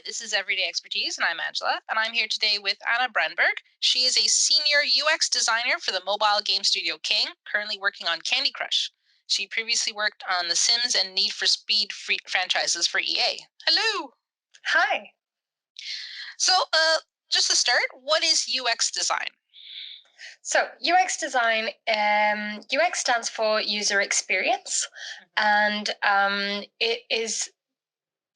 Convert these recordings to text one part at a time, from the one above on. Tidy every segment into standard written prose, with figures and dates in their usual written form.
This is Everyday Expertise, and I'm Angela, and I'm here today with Anna Brandberg. She is a senior UX designer for the mobile game studio King, currently working on Candy Crush. She previously worked on The Sims and Need for Speed franchises for EA. Hello! Hi. So, just to start, what is UX design? So UX design, UX stands for user experience, and it is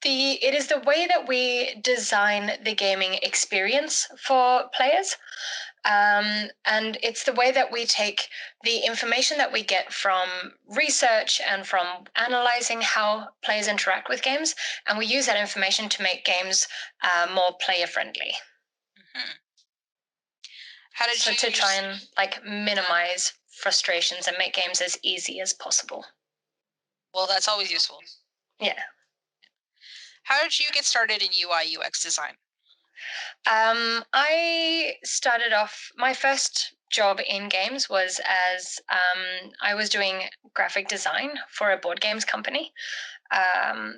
the way that we design the gaming experience for players. And it's the way that we take the information that we get from research and from analyzing how players interact with games, and we use that information to make games more player friendly. Mm-hmm. How did So you to try and minimize frustrations and make games as easy as possible. Well, that's always useful. Yeah. How did you get started in UI UX design? I started off, my first job in games was as I was doing graphic design for a board games company.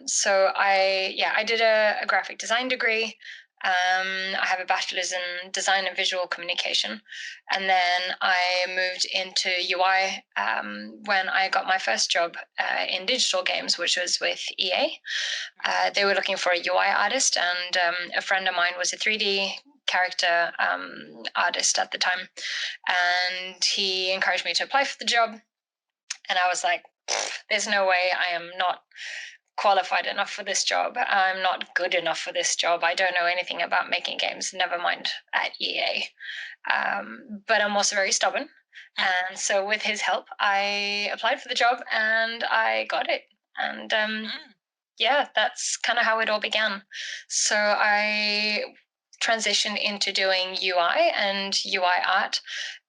So I did a graphic design degree. I have a bachelor's in design and visual communication. And then I moved into UI when I got my first job in digital games, which was with EA. They were looking for a UI artist, and a friend of mine was a 3D character artist at the time. And he encouraged me to apply for the job. And I was like, there's no way, I am not qualified enough for this job. I'm not good enough for this job. I don't know anything about making games, never mind at EA. But I'm also very stubborn. And so with his help, I applied for the job and I got it. And yeah, that's kind of how it all began. So I transitioned into doing UI and UI art.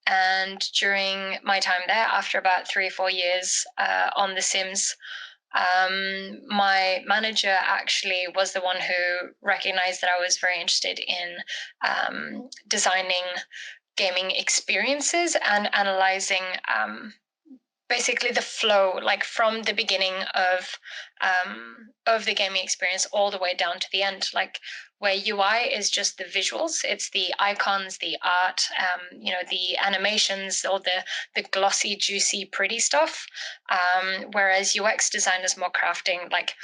And during my time there, after about 3 or 4 years on The Sims, my manager actually was the one who recognized that I was very interested in designing gaming experiences and analyzing basically the flow, like from the beginning of the gaming experience all the way down to the end, like where UI is just the visuals, it's the icons, the art, the animations, all the glossy, juicy, pretty stuff. Whereas UX design is more crafting, like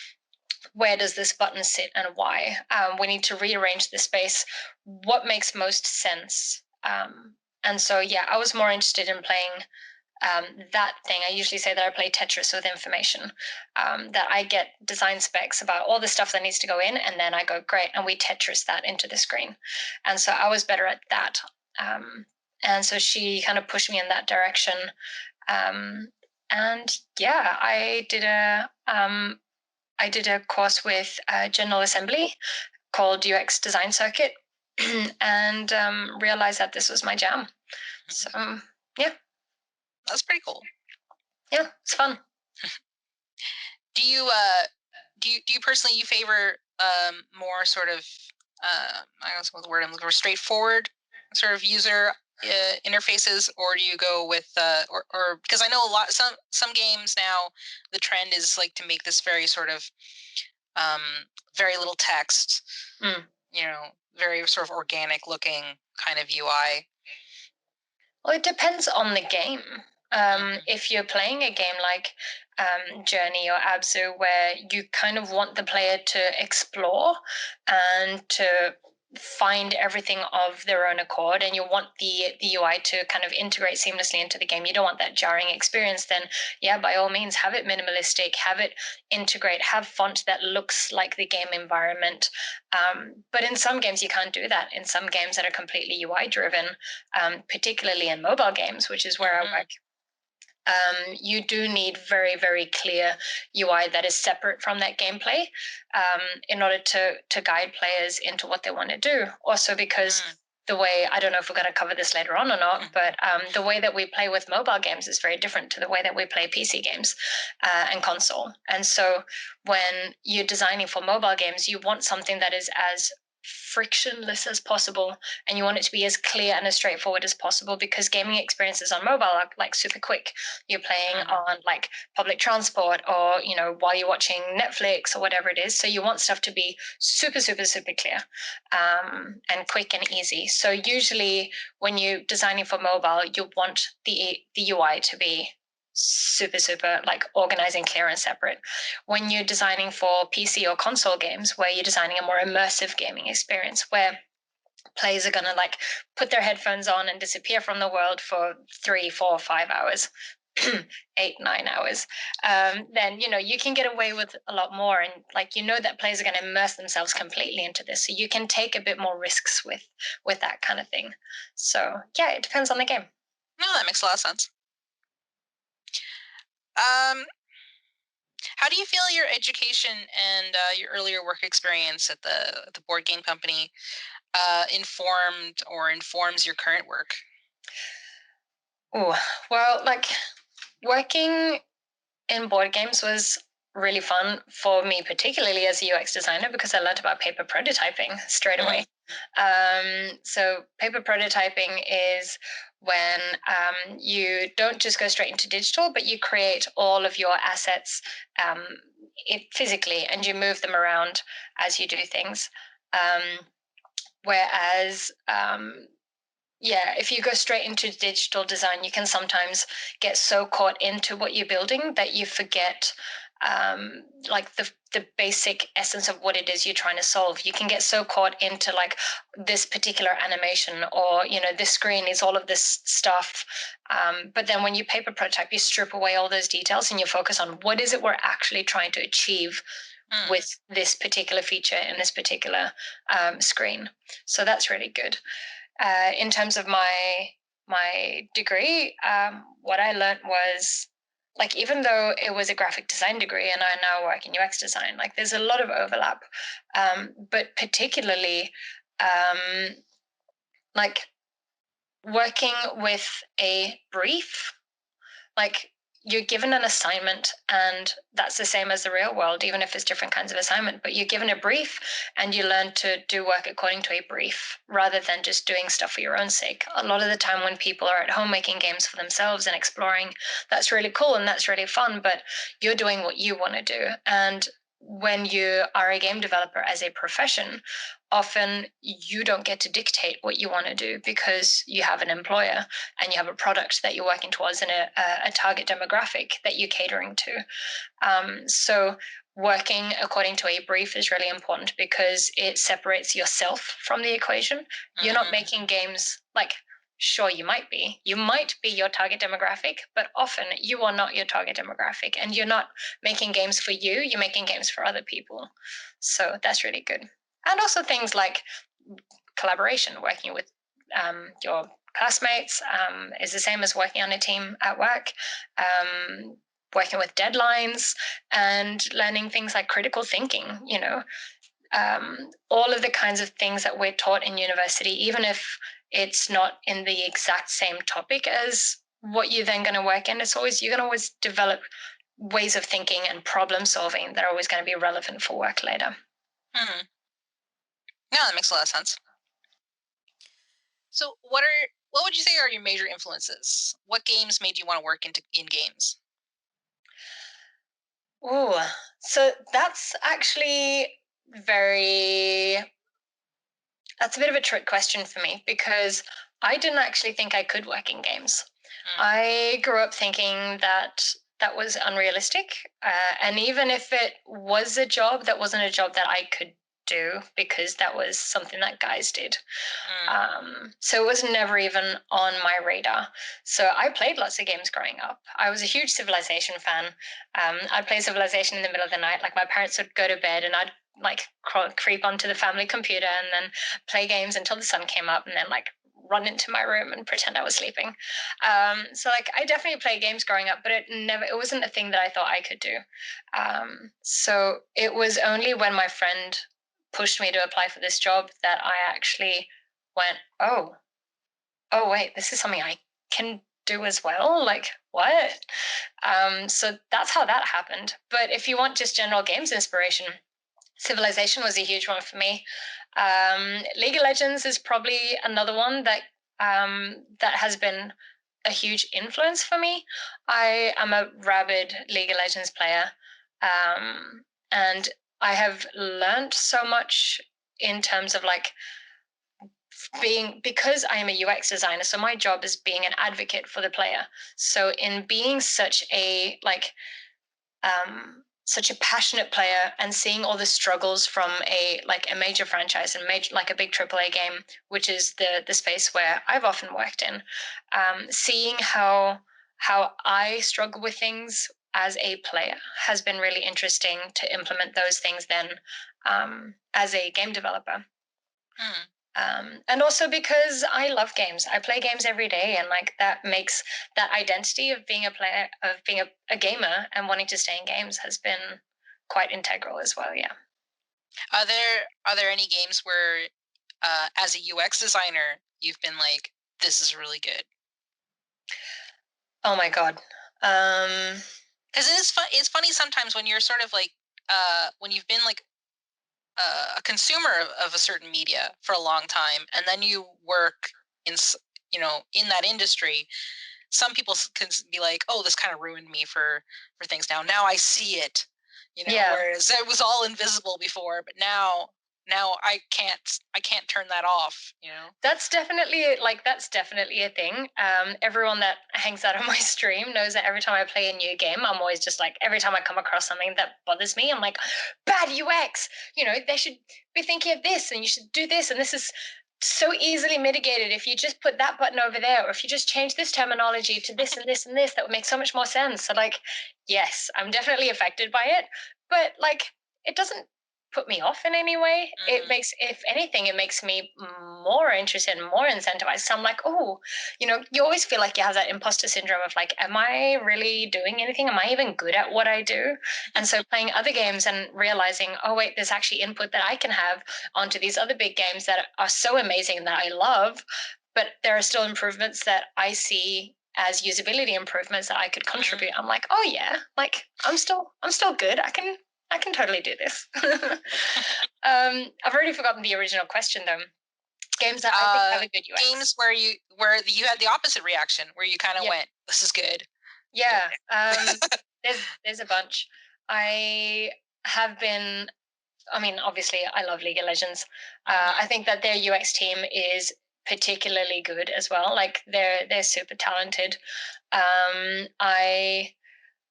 where does this button sit and why? We need to rearrange the space. What makes most sense? And so, yeah, I was more interested in playing that thing. I usually say that I play Tetris with information, that I get design specs about all the stuff that needs to go in, and then I go, great, and we Tetris that into the screen. And so I was better at that. And so she kind of pushed me in that direction. And yeah, I did a course with General Assembly called UX Design Circuit, and realized that this was my jam. So yeah. That's pretty cool. Yeah, it's fun. Do you personally favor more sort of I don't know what the word I'm looking for, straightforward sort of user interfaces, or do you go with or because I know some games now the trend is like to make this very sort of very little text, very sort of organic looking kind of UI. Well, it depends on the game. If you're playing a game like Journey or Abzu, where you kind of want the player to explore and to find everything of their own accord, and you want the UI to kind of integrate seamlessly into the game, you don't want that jarring experience, then yeah, by all means, have it minimalistic, have it integrate, have font that looks like the game environment. But in some games, you can't do that. In some games that are completely UI driven, particularly in mobile games, which is where I work, you do need very, very clear UI that is separate from that gameplay in order to guide players into what they want to do. Also because the way, I don't know if we're going to cover this later on or not, but the way that we play with mobile games is very different to the way that we play PC games and console. And so when you're designing for mobile games, you want something that is as frictionless as possible, and you want it to be as clear and as straightforward as possible, because gaming experiences on mobile are like super quick. You're playing Mm. on like public transport, or while you're watching Netflix or whatever it is. So you want stuff to be super super super clear, and quick and easy. So usually when you're designing for mobile, you want the UI to be super super like organized and clear and separate. When you're designing for PC or console games, where you're designing a more immersive gaming experience, where players are going to like put their headphones on and disappear from the world for 3, 4, 5 hours, 8, 9 hours, then you can get away with a lot more, and like that players are going to immerse themselves completely into this, so you can take a bit more risks with that kind of thing. So yeah, it depends on the game. No, that makes a lot of sense. Um, how do you feel your education and your earlier work experience at the board game company informed or informs your current work? Oh, well, like working in board games was really fun for me, particularly as a UX designer, because I learned about paper prototyping straight away. Mm. So paper prototyping is when you don't just go straight into digital, but you create all of your assets physically, and you move them around as you do things. Um, whereas yeah, if you go straight into digital design, you can sometimes get so caught into what you're building that you forget like the basic essence of what it is you're trying to solve. You can get so caught into like this particular animation, or this screen is all of this stuff. But then when you paper prototype, you strip away all those details and you focus on what is it we're actually trying to achieve Mm. with this particular feature in this particular screen. So that's really good. In terms of my degree, what I learned was like, even though it was a graphic design degree and I now work in UX design, like there's a lot of overlap. But particularly, um, like working with a brief, like you're given an assignment, and that's the same as the real world, even if it's different kinds of assignment, but you're given a brief and you learn to do work according to a brief rather than just doing stuff for your own sake. A lot of the time when people are at home making games for themselves and exploring, that's really cool and that's really fun, but you're doing what you want to do. And when you are a game developer as a profession, often you don't get to dictate what you want to do, because you have an employer and you have a product that you're working towards, and a target demographic that you're catering to. So working according to a brief is really important, because it separates yourself from the equation. Mm-hmm. You're not making games like, sure, you might be your target demographic, but often you are not your target demographic, and you're not making games for you, you're making games for other people. So that's really good. And also things like collaboration, working with your classmates is the same as working on a team at work. Working with deadlines and learning things like critical thinking, all of the kinds of things that we're taught in university, even if it's not in the exact same topic as what you're then going to work in, you're going to always develop ways of thinking and problem solving that are always going to be relevant for work later. Mm. No, that makes a lot of sense. So, what would you say are your major influences? What games made you want to work in games? Oh, so that's actually very that's a bit of a trick question for me, because I didn't actually think I could work in games. Mm. I grew up thinking that was unrealistic. And even if it was a job, that wasn't a job that I could do, because that was something that guys did. So it was never even on my radar. So I played lots of games growing up. I was a huge Civilization fan. I'd play Civilization in the middle of the night. Like my parents would go to bed and I'd like creep onto the family computer and then play games until the sun came up, and then like run into my room and pretend I was sleeping. So like I definitely played games growing up, but it wasn't a thing that I thought I could do. So it was only when my friend pushed me to apply for this job that I actually went, oh wait, this is something I can do as well. Like what? So that's how that happened. But if you want just general games inspiration, Civilization was a huge one for me. League of Legends is probably another one that that has been a huge influence for me. I am a rabid League of Legends player, and I have learned so much in terms of like being, because I am a UX designer, so my job is being an advocate for the player. So in being such a passionate player and seeing all the struggles from a major franchise and major like a big AAA game, which is the space where I've often worked in, seeing how I struggle with things as a player has been really interesting to implement those things then as a game developer. Hmm. And also because I love games. I play games every day, and like that makes that identity of being a player, of being a gamer and wanting to stay in games has been quite integral as well. Yeah. Are there any games where, as a UX designer, you've been like, this is really good? Oh my god. Um, Because it is fun. It's funny sometimes when you're sort of like, when you've been like a consumer of a certain media for a long time, and then you work in, in that industry. Some people can be like, "Oh, this kind of ruined me for things now. Now I see it, yeah. whereas it was all invisible before, but now I can't turn that off. That's definitely a thing. Everyone that hangs out on my stream knows that every time I play a new game, I'm always just like, every time I come across something that bothers me, I'm like, bad UX. They should be thinking of this, and you should do this, and this is so easily mitigated if you just put that button over there, or if you just change this terminology to this and this and this, that would make so much more sense. So like, yes, I'm definitely affected by it, but like, it doesn't put me off in any way. It Mm. makes, if anything, it makes me more interested and more incentivized. So I'm like, oh, you always feel like you have that imposter syndrome of like, am I really doing anything? Am I even good at what I do? And so playing other games and realizing, oh, wait, there's actually input that I can have onto these other big games that are so amazing and that I love, but there are still improvements that I see as usability improvements that I could contribute. Mm. I'm like, oh yeah, like I'm still good. I can totally do this. I've already forgotten the original question though. Games that I think have a good UX. Games where you had the opposite reaction, where you kind of Yeah, went, "This is good." Yeah. yeah. There's a bunch. I have been. I mean, obviously, I love League of Legends. I Mm-hmm. think that their UX team is particularly good as well. Like they're super talented.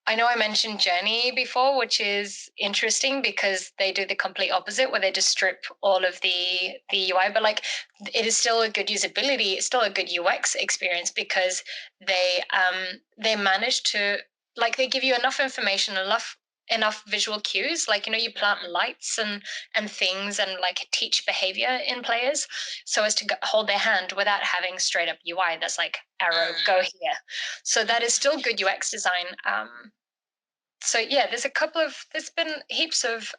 I know I mentioned Journey before, which is interesting because they do the complete opposite, where they just strip all of the UI. But like, it is still a good usability. It's still a good UX experience because they manage to, like, they give you enough information, enough visual cues. Like, you plant Mm-hmm. lights and things and like teach behavior in players so as to hold their hand without having straight up UI that's like arrow go here. So that is still good UX design. So yeah, there's been heaps of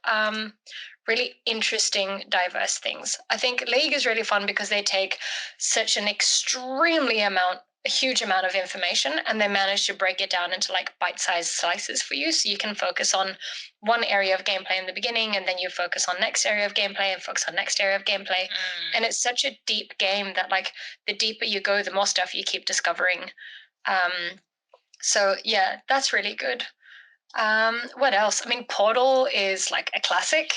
really interesting, diverse things. I think League is really fun because they take such a huge amount of information, and they manage to break it down into like bite-sized slices for you, so you can focus on one area of gameplay in the beginning, and then you focus on next area of gameplay and focus on next area of gameplay. And it's such a deep game that like the deeper you go, the more stuff you keep discovering. So yeah, that's really good. What else? I mean, Portal is like a classic.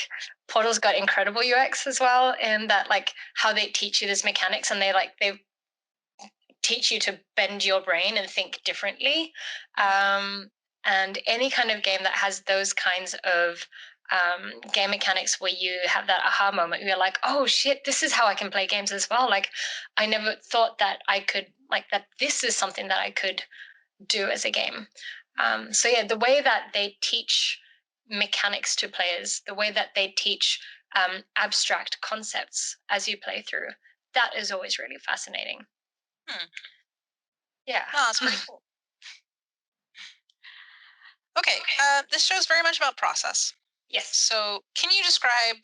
Portal's got incredible UX as well, and that like how they teach you this mechanics, and they teach you to bend your brain and think differently. And any kind of game that has those kinds of game mechanics where you have that aha moment, you're like, oh shit, this is how I can play games as well. Like, I never thought that I could, like, that this is something that I could do as a game. So yeah, the way that they teach mechanics to players, the way that they teach abstract concepts as you play through, that is always really fascinating. Hmm. Yeah. No, that's pretty cool. Okay, this show's very much about process. Yes. So, can you describe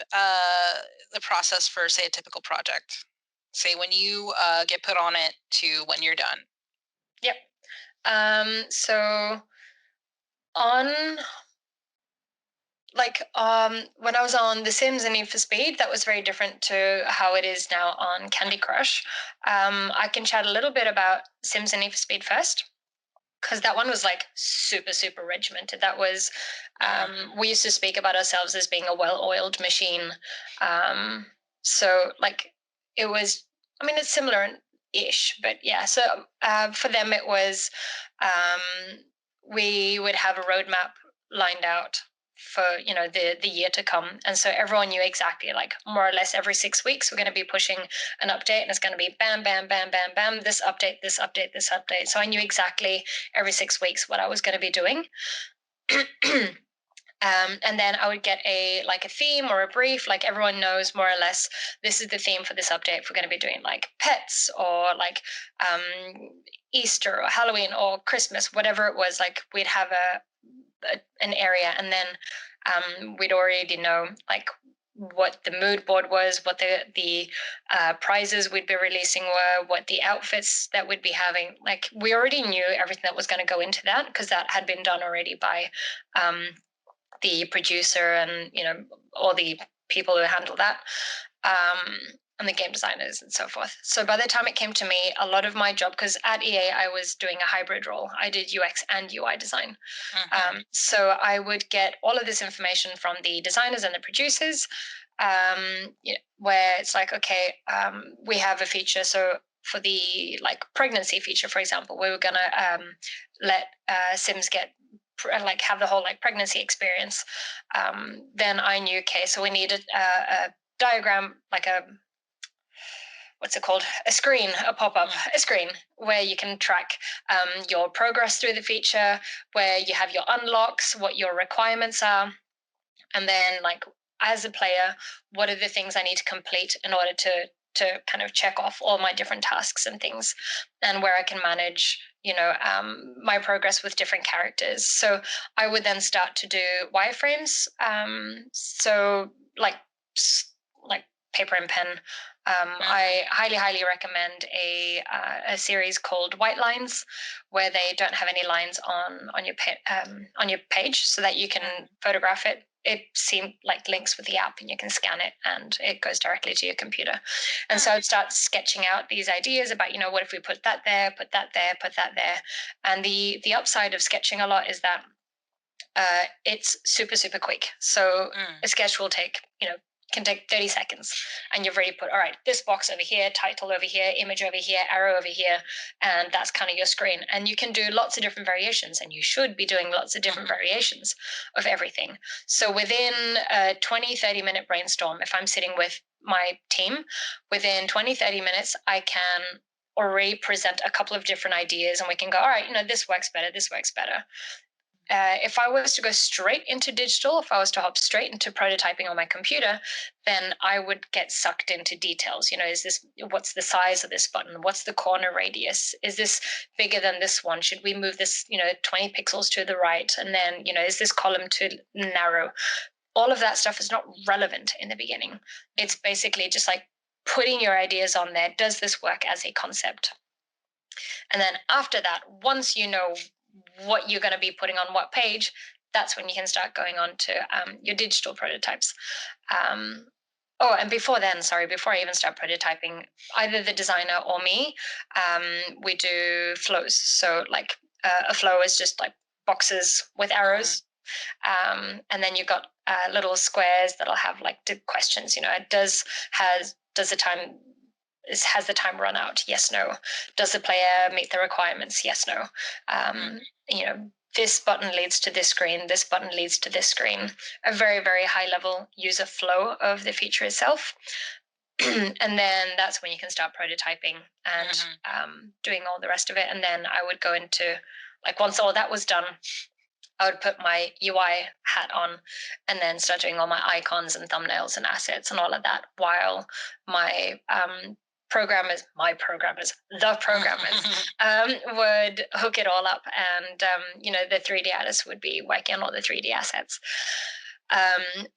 the process for, say, a typical project? Say when you get put on it to when you're done. Yep. So on when I was on The Sims and Need for Speed, that was very different to how it is now on Candy Crush. I can chat a little bit about Sims and Need for Speed first, because that one was like super super regimented. That was we used to speak about ourselves as being a well-oiled machine. Um, so like it was. I mean, it's similar ish, but yeah. So for them, it was we would have a roadmap lined out for the year to come, and so everyone knew exactly, like, more or less every 6 weeks we're going to be pushing an update, and it's going to be bam bam bam bam bam, this update, this update, this update. So I knew exactly every 6 weeks what I was going to be doing. And then I would get a theme or a brief, like everyone knows more or less this is the theme for this update. If we're going to be doing like pets or like um, Easter or Halloween or Christmas, whatever it was, like we'd have an area, and then we'd already know like what the mood board was, what the prizes we'd be releasing were, what the outfits that we'd be having. Like we already knew everything that was going to go into that, because that had been done already by the producer and all the people who handle that, um, and the game designers and so forth. So by the time it came to me, a lot of my job, because at EA I was doing a hybrid role, I did UX and UI design. So I would get all of this information from the designers and the producers, where it's like, okay, we have a feature. So for the pregnancy feature, for example, we were gonna let Sims get have the whole pregnancy experience. Then I knew, okay, so we needed a diagram, like a what's it called? A screen, a pop-up, a screen where you can track your progress through the feature, where you have your unlocks, what your requirements are, and then as a player, what are the things I need to complete in order to kind of check off all my different tasks and things, and where I can manage my progress with different characters. So I would then start to do wireframes. So like paper and pen. I highly, highly recommend a series called White Lines, where they don't have any lines on your page, so that you can photograph it. It seemed like links with the app, and you can scan it, and it goes directly to your computer. And so I'd start sketching out these ideas about, what if we put that there, put that there, put that there. And the upside of sketching a lot is that it's super super quick. So a sketch will take can take 30 seconds, and you've already put, all right, this box over here, title over here, image over here, arrow over here, and that's kind of your screen. And you can do lots of different variations, and you should be doing lots of different variations of everything. So within a 20-30 minute brainstorm, if I'm sitting with my team, within 20-30 minutes I can already present a couple of different ideas, and we can go, all right, this works better, this works better. If I was to go straight into digital, if I was to hop straight into prototyping on my computer, then I would get sucked into details. What's the size of this button? What's the corner radius? Is this bigger than this one? Should we move this, 20 pixels to the right? And then, is this column too narrow? All of that stuff is not relevant in the beginning. It's basically just like putting your ideas on there. Does this work as a concept? And then after that, once you know what you're going to be putting on what page, that's when you can start going on to your digital prototypes. And before then, before I even start prototyping, either the designer or me, we do flows. So a flow is just like boxes with arrows. And then you've got little squares that'll have the questions. Has the time run out? Yes, no. Does the player meet the requirements? Yes, no. This button leads to this screen. This button leads to this screen. A very, very high level user flow of the feature itself. And then that's when you can start prototyping and doing all the rest of it. And then I would go into, once all that was done, I would put my UI hat on and then start doing all my icons and thumbnails and assets and all of that, while my the programmers, would hook it all up, and the 3D artists would be working on all the 3D assets.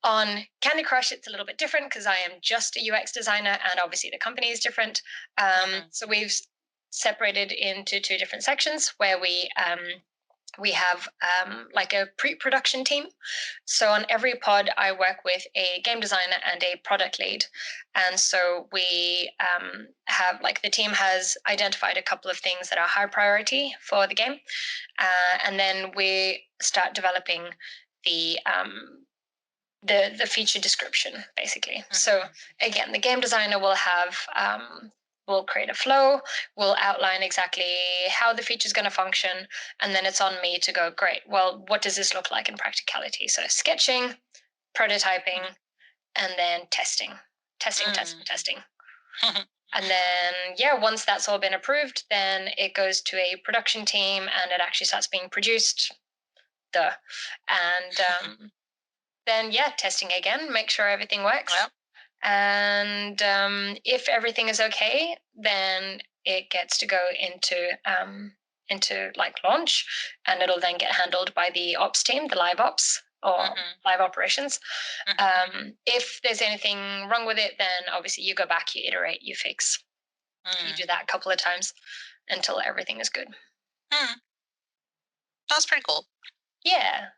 On Candy Crush, it's a little bit different because I am just a UX designer, and obviously the company is different. So we've separated into two different sections where we we have like a pre-production team. So on every pod, I work with a game designer and a product lead. And so we have, like, the team has identified a couple of things that are high priority for the game. And then we start developing the the feature description, basically. So again, the game designer will have will create a flow, will outline exactly how the feature is going to function, and then it's on me to go, great, well, what does this look like in practicality? So sketching, prototyping, and then testing, testing, testing, testing. And then, yeah, once that's all been approved, then it goes to a production team and it actually starts being produced. Duh. And then, yeah, testing again, make sure everything works. Well, And if everything is okay, then it gets to go into like launch, and it'll then get handled by the ops team, the live ops or live operations. If there's anything wrong with it, then obviously you go back, you iterate, you fix. You do that a couple of times until everything is good. That's pretty cool. Yeah.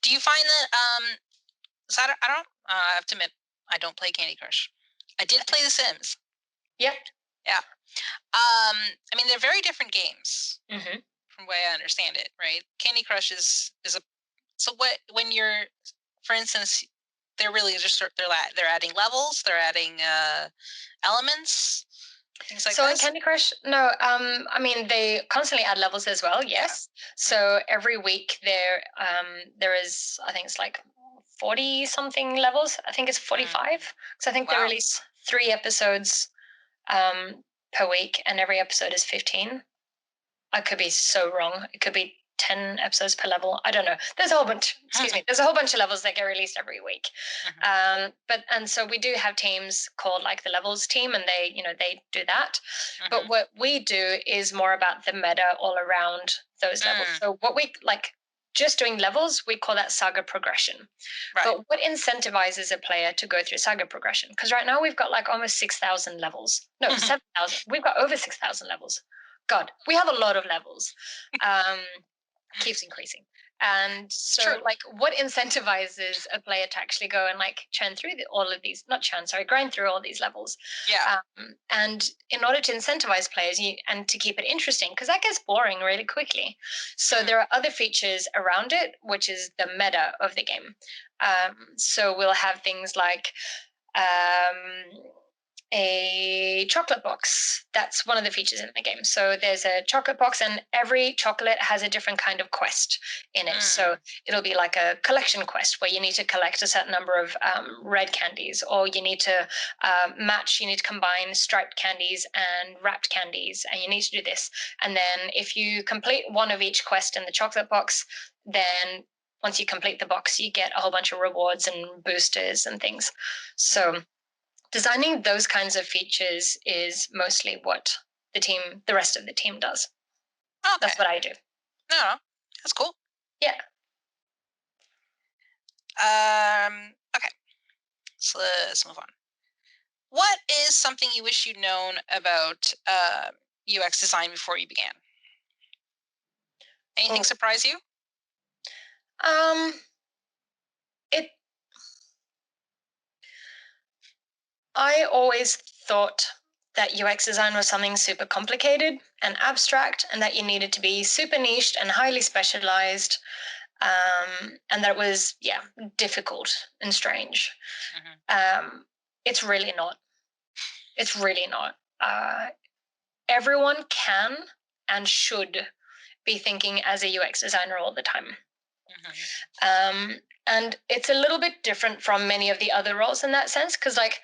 Do you find that so I don't I have to admit I don't play Candy Crush. I did play The Sims. Yep. Yeah. I mean, they're very different games from the way I understand it, right? Candy Crush is a so what when you're, for instance, they're really just they're adding levels, they're adding elements, things like So in this. Candy Crush, no, I mean they constantly add levels as well. Yes. So every week there is, I think it's like 40 something levels. I think it's 45. So I think they Wow. release 3 episodes per week, and every episode is 15. I could be so wrong. It could be 10 episodes per level. I don't know. There's a whole bunch, excuse me, there's a whole bunch of levels that get released every week. And so we do have teams called like the levels team, and they do that. But what we do is more about the meta all around those levels. So what we like, just doing levels, we call that saga progression. Right. But what incentivizes a player to go through saga progression? Because right now we've got like almost 6,000 levels. No, 7,000. We've got over 6,000 levels. God, we have a lot of levels. Keeps increasing. And so, True. like, what incentivizes a player to actually go and like grind through all these levels? Yeah. And in order to incentivize players and to keep it interesting, because that gets boring really quickly. So there are other features around it, which is the meta of the game. So we'll have things like a chocolate box. That's one of the features in the game. So there's a chocolate box, and every chocolate has a different kind of quest in it. So it'll be like a collection quest where you need to collect a certain number of red candies, or you need to you need to combine striped candies and wrapped candies, and you need to do this. And then if you complete one of each quest in the chocolate box, then once you complete the box, you get a whole bunch of rewards and boosters and things. So designing those kinds of features is mostly what the rest of the team does. Okay. That's what I do. No, that's cool. Yeah. Okay. So let's move on. What is something you wish you'd known about UX design before you began? Anything surprise you? It. I always thought that UX design was something super complicated and abstract, and that you needed to be super niched and highly specialized, and that it was difficult and strange. It's really not. It's really not. Everyone can and should be thinking as a UX designer all the time. And it's a little bit different from many of the other roles in that sense, because like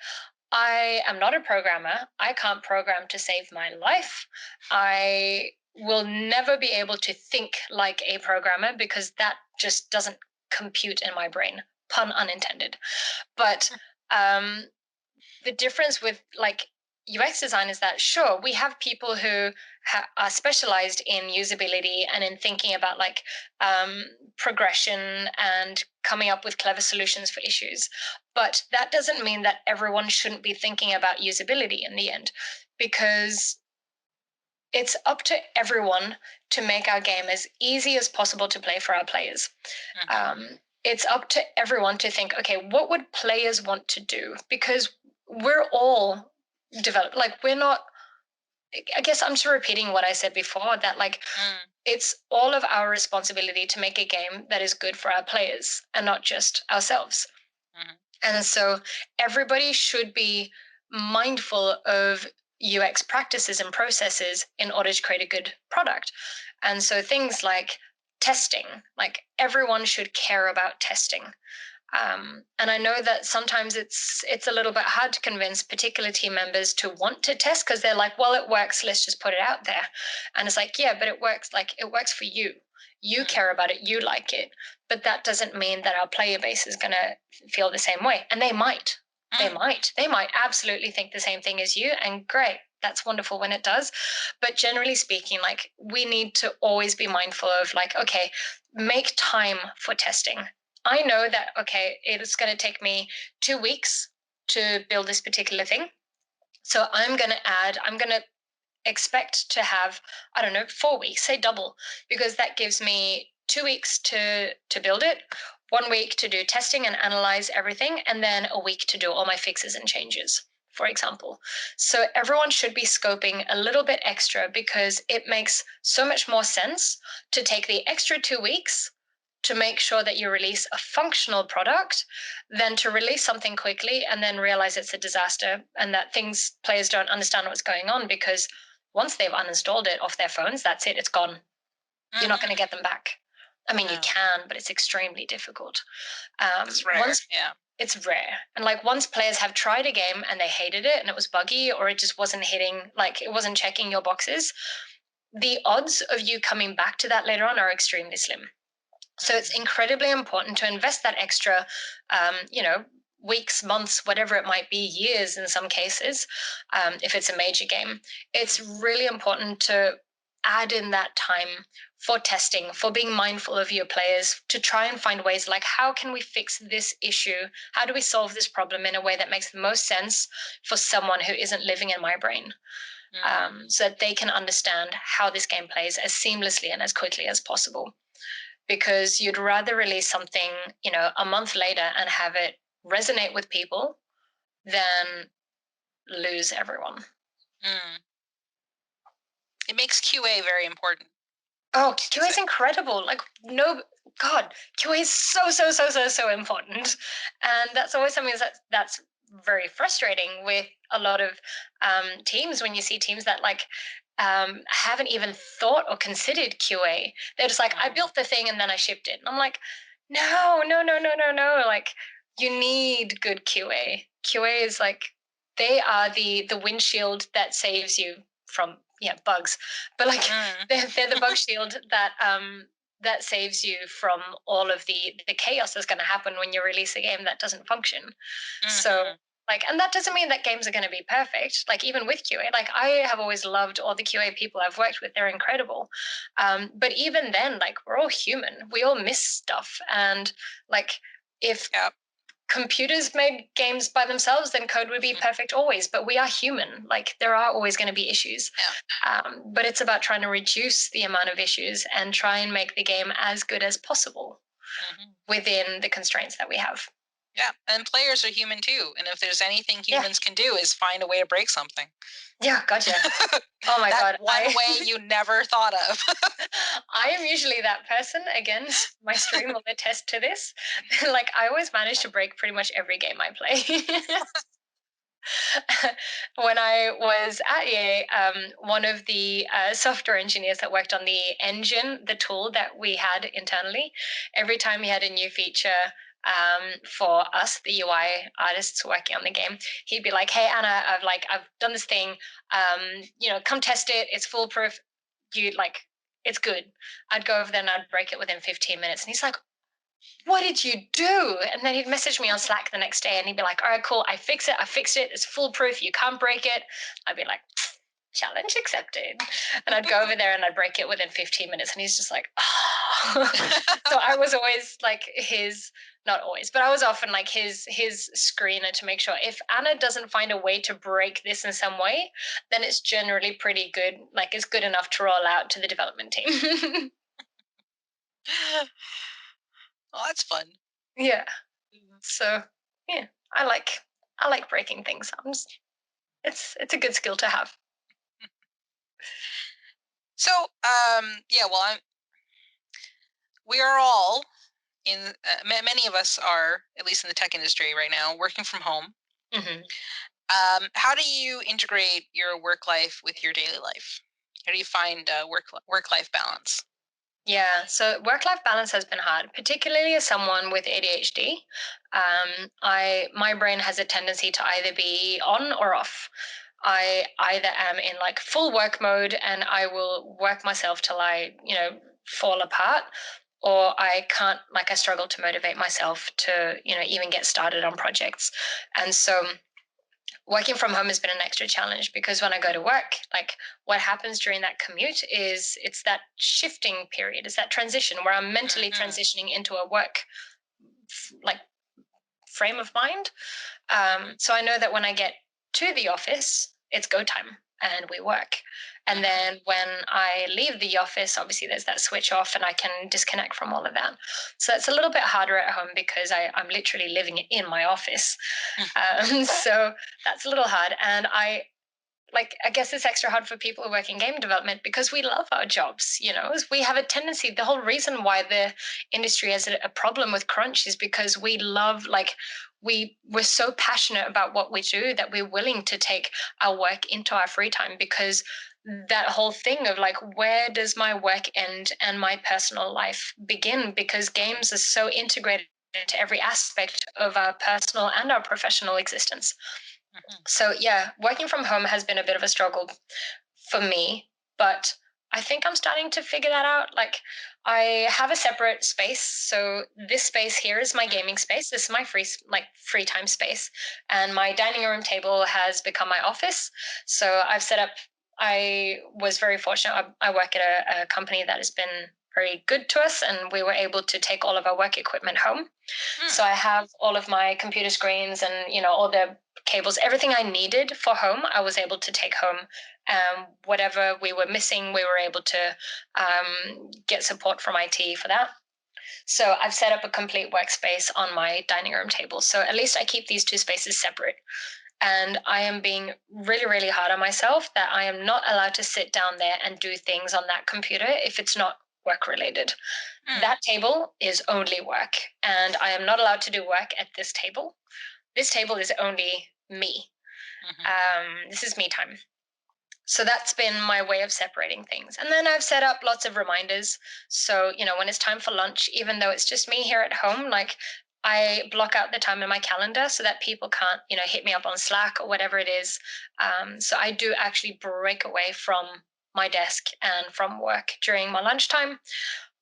I am not a programmer. I can't program to save my life. I will never be able to think like a programmer because that just doesn't compute in my brain. Pun unintended. But the difference with like UX design is that, sure, we have people who are specialized in usability and in thinking about like progression and coming up with clever solutions for issues. But that doesn't mean that everyone shouldn't be thinking about usability in the end, because it's up to everyone to make our game as easy as possible to play for our players. Mm-hmm. Um, it's up to everyone to think, okay, what would players want to do? Because we're all developed. Like, we're not, I guess I'm just repeating what I said before, that like Mm. it's all of our responsibility to make a game that is good for our players and not just ourselves. Mm-hmm. And so everybody should be mindful of UX practices and processes in order to create a good product. And so things like testing, like everyone should care about testing. And I know that sometimes it's a little bit hard to convince particular team members to want to test because they're like, well, it works, let's just put it out there. And it's like, yeah, but it works, like it works for you. You Mm. care about it, you like it. But that doesn't mean that our player base is gonna feel the same way. And they might. They Mm. might. They might absolutely think the same thing as you. And great. That's wonderful when it does. But generally speaking, like we need to always be mindful of like, okay, make time for testing. I know that, okay, it's going to take me 2 weeks to build this particular thing. So I'm going to expect to have, I don't know, 4 weeks, say double, because that gives me 2 weeks to build it, 1 week to do testing and analyze everything, and then a week to do all my fixes and changes, for example. So everyone should be scoping a little bit extra because it makes so much more sense to take the extra 2 weeks to make sure that you release a functional product than to release something quickly and then realize it's a disaster and that players don't understand what's going on, because once they've uninstalled it off their phones, that's it, it's gone. You're not Mm-hmm. going to get them back. I mean, you No, can, but it's extremely difficult. it's rare. Once Yeah. It's rare. And like once players have tried a game and they hated it and it was buggy or it just wasn't hitting, like it wasn't checking your boxes, the odds of you coming back to that later on are extremely slim. So it's Mm-hmm. incredibly important to invest that extra, weeks, months, whatever it might be, years in some cases, if it's a major game. It's really important to add in that time for testing, for being mindful of your players, to try and find ways like, how can we fix this issue? How do we solve this problem in a way that makes the most sense for someone who isn't living in my brain? Mm. So that they can understand how this game plays as seamlessly and as quickly as possible, because you'd rather release something, a month later and have it resonate with people than lose everyone. Mm. It makes QA very important. Oh, Is QA is it? incredible. Like, no, God, QA is so, so, so, so, so important. And that's always something that's very frustrating with a lot of teams, when you see teams that like haven't even thought or considered QA. They're just like, I Mm-hmm. built the thing and then I shipped it. And I'm like, no, no, no, no, no, no. Like, you need good QA. QA is like, they are the windshield that saves you from, yeah, bugs. But like, Mm. they're the bug shield that saves you from all of the chaos that's going to happen when you release a game that doesn't function. So Mm-hmm. like, and that doesn't mean that games are going to be perfect. Like even with QA, like I have always loved all the QA people I've worked with; they're incredible. But even then, like we're all human. We all miss stuff, and like if Yep. computers made games by themselves, then code would be perfect always. But we are human. Like there are always going to be issues. Yeah. But it's about trying to reduce the amount of issues and try and make the game as good as possible Mm-hmm. within the constraints that we have. Yeah, and players are human too. And if there's anything Yeah. humans can do is find a way to break something. Yeah. Gotcha. Oh my That God. one way you never thought of. I am usually that person. Again, my stream will attest to this. Like I always manage to break pretty much every game I play. When I was at EA, one of the software engineers that worked on the engine, the tool that we had internally, every time he had a new feature for us, the UI artists working on the game, he'd be like, "Hey Anna, I've done this thing. Come test it. It's foolproof. You like, it's good." I'd go over there and I'd break it within 15 minutes, and he's like, "What did you do?" And then he'd message me on Slack the next day and he'd be like, "All right, cool. I fixed it. It's foolproof. You can't break it." I'd be like, "Challenge accepted." And I'd go over there and I'd break it within 15 minutes. And he's just like, "Ah." So I was always like his, not always, but I was often like his screener to make sure if Anna doesn't find a way to break this in some way, then it's generally pretty good. Like it's good enough to roll out to the development team. Oh, that's fun. Yeah. So yeah, I like I like breaking things. It's a good skill to have. So, yeah, well, we are all in, many of us are, at least in the tech industry right now, working from home. Hmm. How do you integrate your work life with your daily life? How do you find work life balance? Yeah, so work-life balance has been hard, particularly as someone with ADHD. I my brain has a tendency to either be on or off. I either am in like full work mode and I will work myself till I fall apart, or I can't, like I struggle to motivate myself to even get started on projects. And so working from home has been an extra challenge because when I go to work, like what happens during that commute is it's that shifting period, it's that transition where I'm mentally Hmm. transitioning into a work like frame of mind. Hmm. So I know that when I get to the office, it's go time and we work. And Hmm. then when I leave the office, obviously there's that switch off and I can disconnect from all of that. So it's a little bit harder at home because I'm literally living in my office. So that's a little hard. And I guess it's extra hard for people who work in game development because we love our jobs. We have a tendency, the whole reason why the industry has a problem with crunch is because we love, like, we're so passionate about what we do that we're willing to take our work into our free time because that whole thing of like, where does my work end and my personal life begin? Because games are so integrated into every aspect of our personal and our professional existence. Hmm. So yeah, working from home has been a bit of a struggle for me, but I think I'm starting to figure that out. Like I have a separate space. So this space here is my gaming space. This is my free time space. And my dining room table has become my office. So I've set up I was very fortunate. I work at a company that has been very good to us and we were able to take all of our work equipment home. So Hmm. I have all of my computer screens and all the cables, everything I needed for home, I was able to take home. Whatever we were missing, we were able to get support from IT for that. So I've set up a complete workspace on my dining room table. So at least I keep these two spaces separate. And I am being really, really hard on myself that I am not allowed to sit down there and do things on that computer if it's not work related. Hmm. That table is only work, and I am not allowed to do work at this table. This table is only me. Hmm. This is me time. So that's been my way of separating things. And then I've set up lots of reminders. So when it's time for lunch, even though it's just me here at home, like I block out the time in my calendar so that people can't hit me up on Slack or whatever it is. So I do actually break away from my desk and from work during my lunchtime.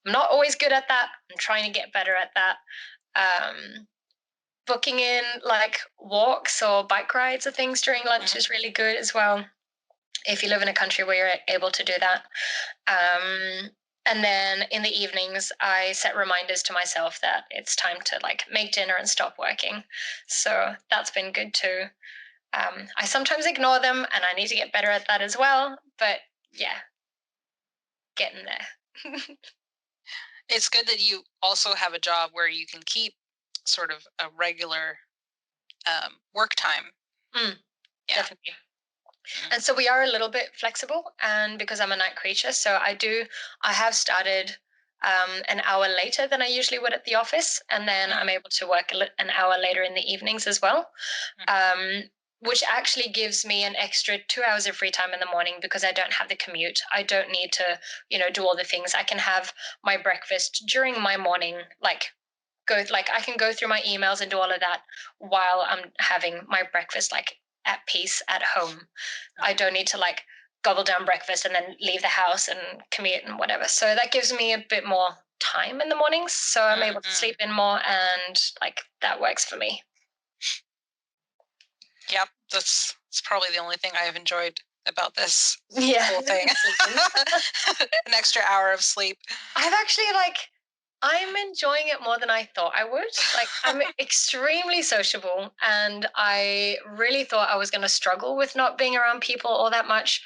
I'm not always good at that. I'm trying to get better at that. Um, Booking in like walks or bike rides or things during lunch is really good as well if you live in a country where you're able to do that. Um, and then in the evenings, I set reminders to myself that it's time to like make dinner and stop working. So that's been good too. I sometimes ignore them and I need to get better at that as well. But yeah, getting there. It's good that you also have a job where you can keep sort of a regular work time. Mm, Yeah. definitely. Mm. And so we are a little bit flexible. And because I'm a night creature, so I have started an hour later than I usually would at the office. And then I'm Mm. able to work an hour later in the evenings as well, Mhm. um, which actually gives me an extra 2 hours of free time in the morning because I don't have the commute. I don't need to do all the things. I can have my breakfast during my morning, like I can go through my emails and do all of that while I'm having my breakfast like at peace at home. I don't need to like gobble down breakfast and then leave the house and commute and whatever. So that gives me a bit more time in the mornings. So I'm able to Mhm. sleep in more and like that works for me. Yep, that's probably the only thing I've enjoyed about this Yeah, whole the thing. decisions. An extra hour of sleep. I've actually I'm enjoying it more than I thought I would. Like, I'm extremely sociable, and I really thought I was going to struggle with not being around people all that much.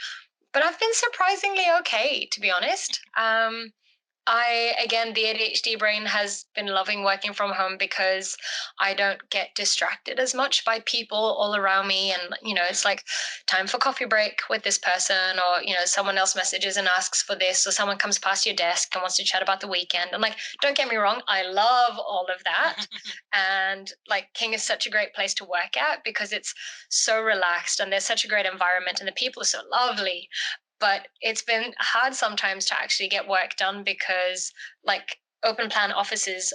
But I've been surprisingly okay, to be honest. Again, the ADHD brain has been loving working from home because I don't get distracted as much by people all around me. And, it's like time for coffee break with this person, or, someone else messages and asks for this, or someone comes past your desk and wants to chat about the weekend. And, don't get me wrong, I love all of that. And, King is such a great place to work at because it's so relaxed and there's such a great environment and the people are so lovely. But it's been hard sometimes to actually get work done because open plan offices,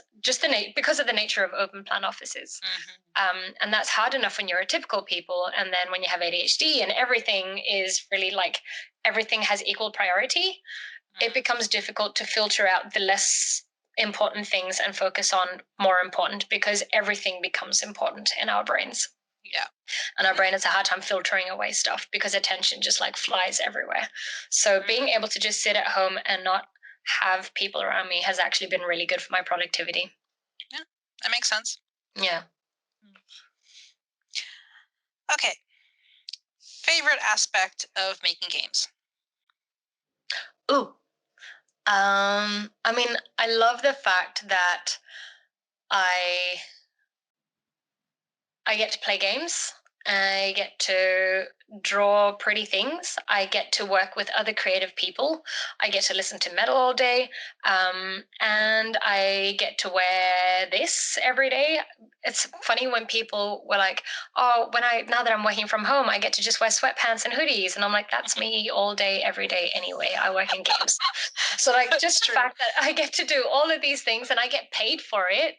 because of the nature of open plan offices. And that's hard enough when you're a typical people, and then when you have ADHD and everything is really everything has equal priority, it becomes difficult to filter out the less important things and focus on more important, because everything becomes important in our brains. Yeah. And our brain has a hard time filtering away stuff because attention just flies everywhere. So being able to just sit at home and not have people around me has actually been really good for my productivity. Yeah, that makes sense. Yeah. Okay. Favorite aspect of making games? Ooh. I mean, I love the fact that I I get to play games. I get to draw pretty things. I get to work with other creative people. I get to listen to metal all day. And I get to wear this every day. It's funny when people were like, oh, now that I'm working from home, I get to just wear sweatpants and hoodies. And I'm like, that's me all day, every day anyway. I work in games. So just the fact that I get to do all of these things and I get paid for it,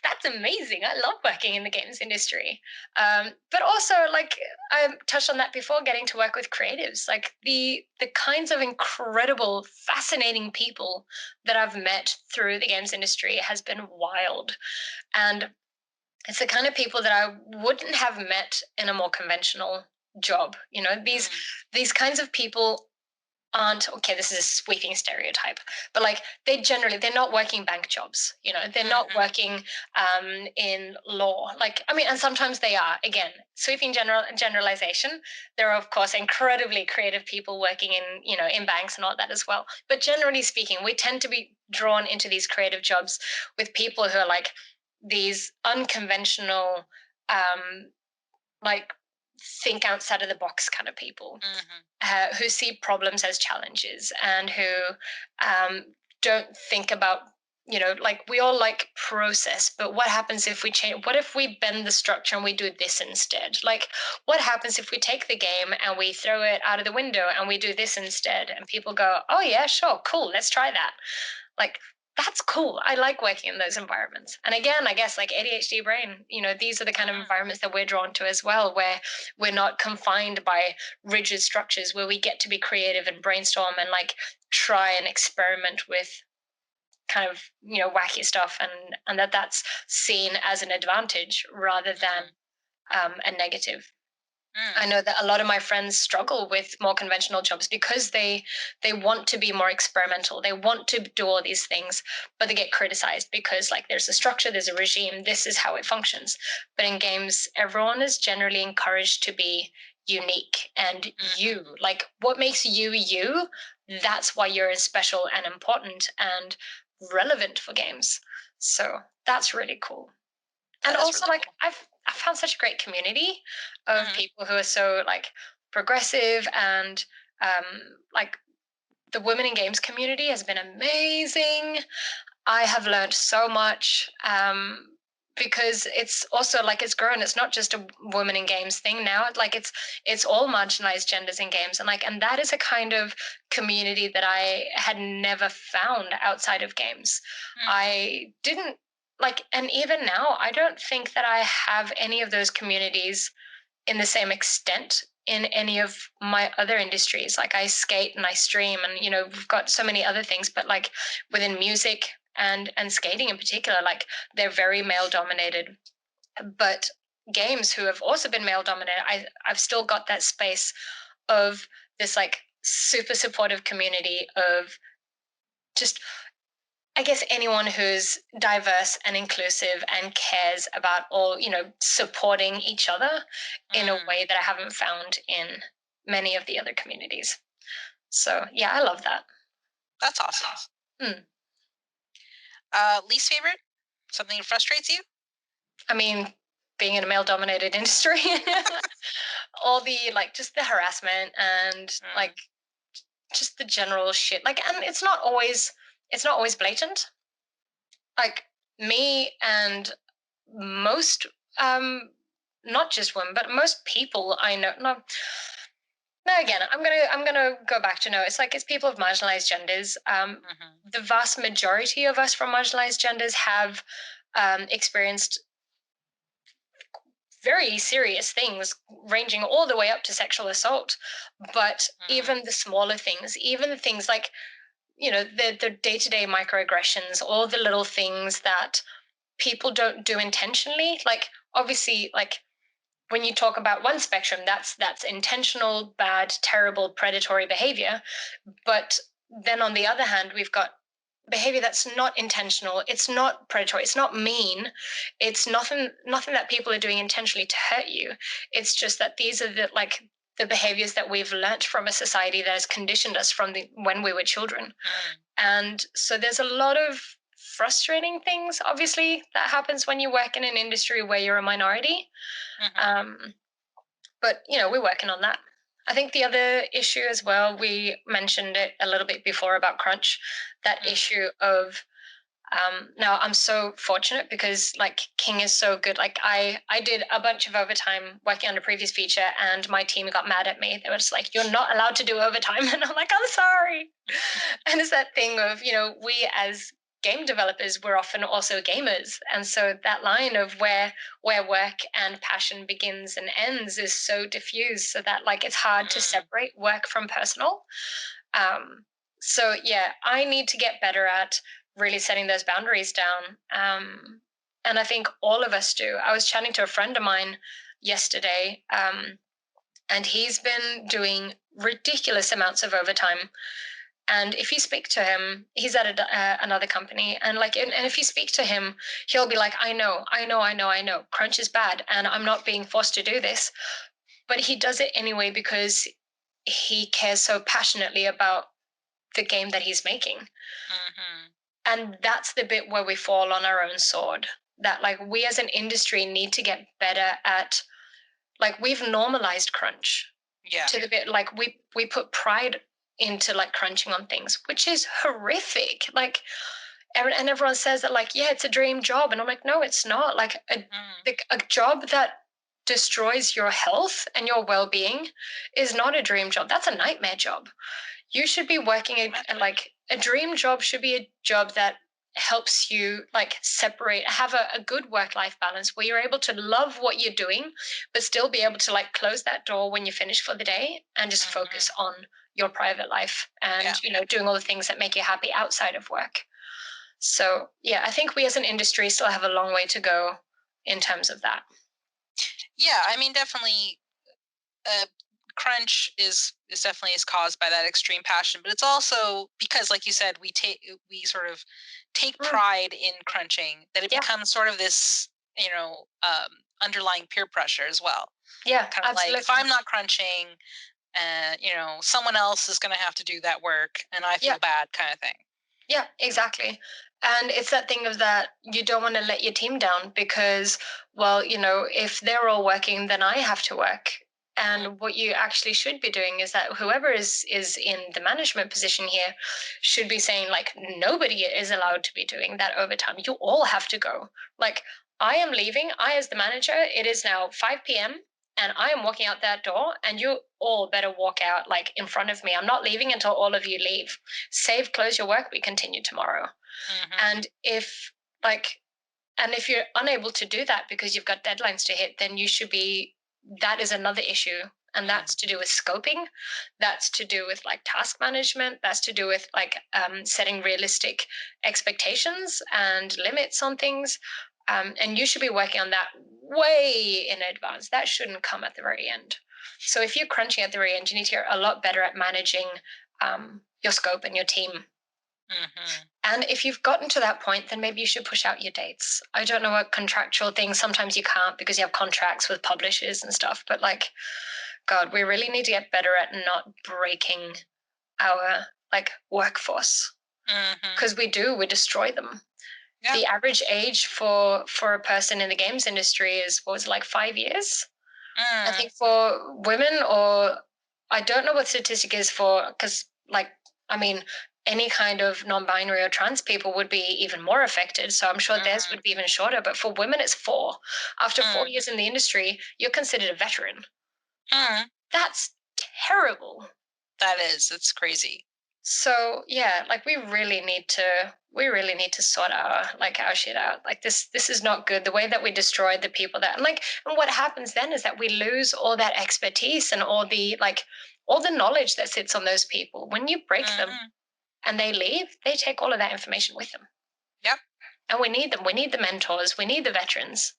that's amazing. I love working in the games industry. But also, I touched on that before, getting to work with creatives, the kinds of incredible, fascinating people that I've met through the games industry has been wild. And it's the kind of people that I wouldn't have met in a more conventional job. These kinds of people aren't, okay, this is a sweeping stereotype, but they're not working bank jobs, they're not working in law. And sometimes they are. Again, sweeping generalization. There are, of course, incredibly creative people working in banks and all that as well. But generally speaking, we tend to be drawn into these creative jobs with people who are these unconventional, um, like think outside of the box kind of people, who see problems as challenges and who don't think about, we all like process, but what happens if we change? What if we bend the structure and we do this instead? What happens if we take the game and we throw it out of the window and we do this instead? And people go, oh yeah, sure, cool, let's try that. That's cool. I like working in those environments. And again, I guess ADHD brain, these are the kind of environments that we're drawn to as well, where we're not confined by rigid structures, where we get to be creative and brainstorm and try and experiment with kind of, wacky stuff, and that's seen as an advantage rather than a negative. I know that a lot of my friends struggle with more conventional jobs because they want to be more experimental. They want to do all these things, but they get criticized because there's a structure, there's a regime, this is how it functions. But in games, everyone is generally encouraged to be unique and you. What makes you you? That's why you're special and important and relevant for games. So that's really cool. And also, Really cool. I've found such a great community of people who are so progressive, and the women in games community has been amazing. I have learned so much, because it's also it's grown. It's not just a women in games thing now. It's all marginalized genders in games, and that is a kind of community that I had never found outside of games. I didn't and even now, I don't think that I have any of those communities in the same extent in any of my other industries. I skate and I stream, and we've got so many other things, but within music and skating in particular, they're very male dominated. But games, who have also been male dominated, I've still got that space of this like super supportive community of just, I guess, anyone who's diverse and inclusive and cares about all, supporting each other in a Mm, way that I haven't found in many of the other communities. So, yeah, I love that. that's awesome. Mm. Least favorite? Something that frustrates you? I mean, being in a male dominated industry, all the like just the harassment and like Mm, just the general shit. Like, and it's not always blatant. Like me and most not just women, but most people I know. No, no. Again, I'm gonna go back to no. It's like it's people of marginalized genders. mhm, The vast majority of us from marginalized genders have experienced very serious things, ranging all the way up to sexual assault. But mm, even the smaller things, even the things like the day-to-day microaggressions, all the little things that people don't do intentionally, like obviously like when you talk about one spectrum, that's intentional bad terrible predatory behavior. But then on the other hand, we've got behavior that's not intentional, it's not predatory, it's not mean, it's nothing that people are doing intentionally to hurt you. It's just that these are the behaviors that we've learnt from a society that has conditioned us from when we were children. mm, And so there's a lot of frustrating things, obviously, that happens when you work in an industry where you're a minority. mhm, Um, but, we're working on that. I think the other issue as well, we mentioned it a little bit before about crunch, that mm, issue of now I'm so fortunate because like King is so good. Like I did a bunch of overtime working on a previous feature and my team got mad at me. They were just like, "You're not allowed to do overtime." And I'm like, "I'm sorry." And it's that thing of, we as game developers, we're often also gamers. And so that line of where work and passion begins and ends is so diffused, so that like it's hard to mm, separate work from personal. Um, so yeah, I need to get better at really setting those boundaries down. And I think all of us do. I was chatting to a friend of mine yesterday, and he's been doing ridiculous amounts of overtime. And if you speak to him, he's at another company, and and if you speak to him, he'll be like, I know, crunch is bad, and I'm not being forced to do this." But he does it anyway because he cares so passionately about the game that he's making. mhm. And that's the bit where we fall on our own sword. That like we as an industry need to get better at, like, we've normalized crunch Yeah. to the bit like we put pride into like crunching on things, which is horrific. Like and everyone says that like, yeah, it's a dream job, and I'm like, no, it's not. Like Mm, a job that destroys your health and your well-being is not a dream job. That's a nightmare job. You should be working like a dream job should be a job that helps you like separate, have a good work-life balance where you're able to love what you're doing but still be able to like close that door when you finish for the day and just focus mhm. on your private life Yeah. and doing all the things that make you happy outside of work. So yeah, I think we as an industry still have a long way to go in terms of that. Yeah, I mean, definitely, uh, crunch is definitely is caused by that extreme passion, but it's also because, like you said, we sort of take Mm, pride in crunching that it yeah, becomes sort of this, underlying peer pressure as well. yeah, Kind of like if absolutely. I'm not crunching, someone else is going to have to do that work, and I Yeah. feel bad, kind of thing. Yeah, Mm, exactly. And it's that thing of that you don't want to let your team down because, well, if they're all working, then I have to work. mm, And what you actually should be doing is that whoever is in the management position here should be saying like nobody is allowed to be doing that overtime. You all have to go. Like I am leaving. I as the manager, it is now 5 p.m. and I am walking out that door and you all better walk out like in front of me. I'm not leaving until all of you leave. Save, close your work, we continue tomorrow. mhm, And like if you're unable to do that because you've got deadlines to hit, then you should be, that is another issue. And mm, that's to do with scoping, that's to do with like task management, that's to do with like setting realistic expectations and limits on things. And you should be working on that way in advance. That shouldn't come at the very end. So if you're crunching at the very end, you need to get a lot better at managing your scope and your team. Mm-hmm. And if you've gotten to that point, then maybe you should push out your dates. I don't know what contractual things, sometimes you can't because you have contracts with publishers and stuff, but like, God, we really need to get better at not breaking our like workforce Mm-hmm. because we destroy them. Yeah. The average age for a person in the games industry is, what was it, like 5 years? I Mm. think for women, or I don't know what statistic is for, because like, I mean, any kind of non-binary or trans people would be even more affected. So I'm sure theirs Mm-hmm. would be even shorter. But for women, it's 4. After four Mm. years in the industry, you're considered a veteran. Mm. That's terrible. That is, it's crazy. So yeah, like we really need to sort our shit out. Like this is not good. The way that we destroyed the people that, and what happens then is that we lose all that expertise and all the knowledge that sits on those people. When you break them Mm-hmm. and they leave, they take all of that information with them. Yep. And we need them. We need the mentors. We need the veterans.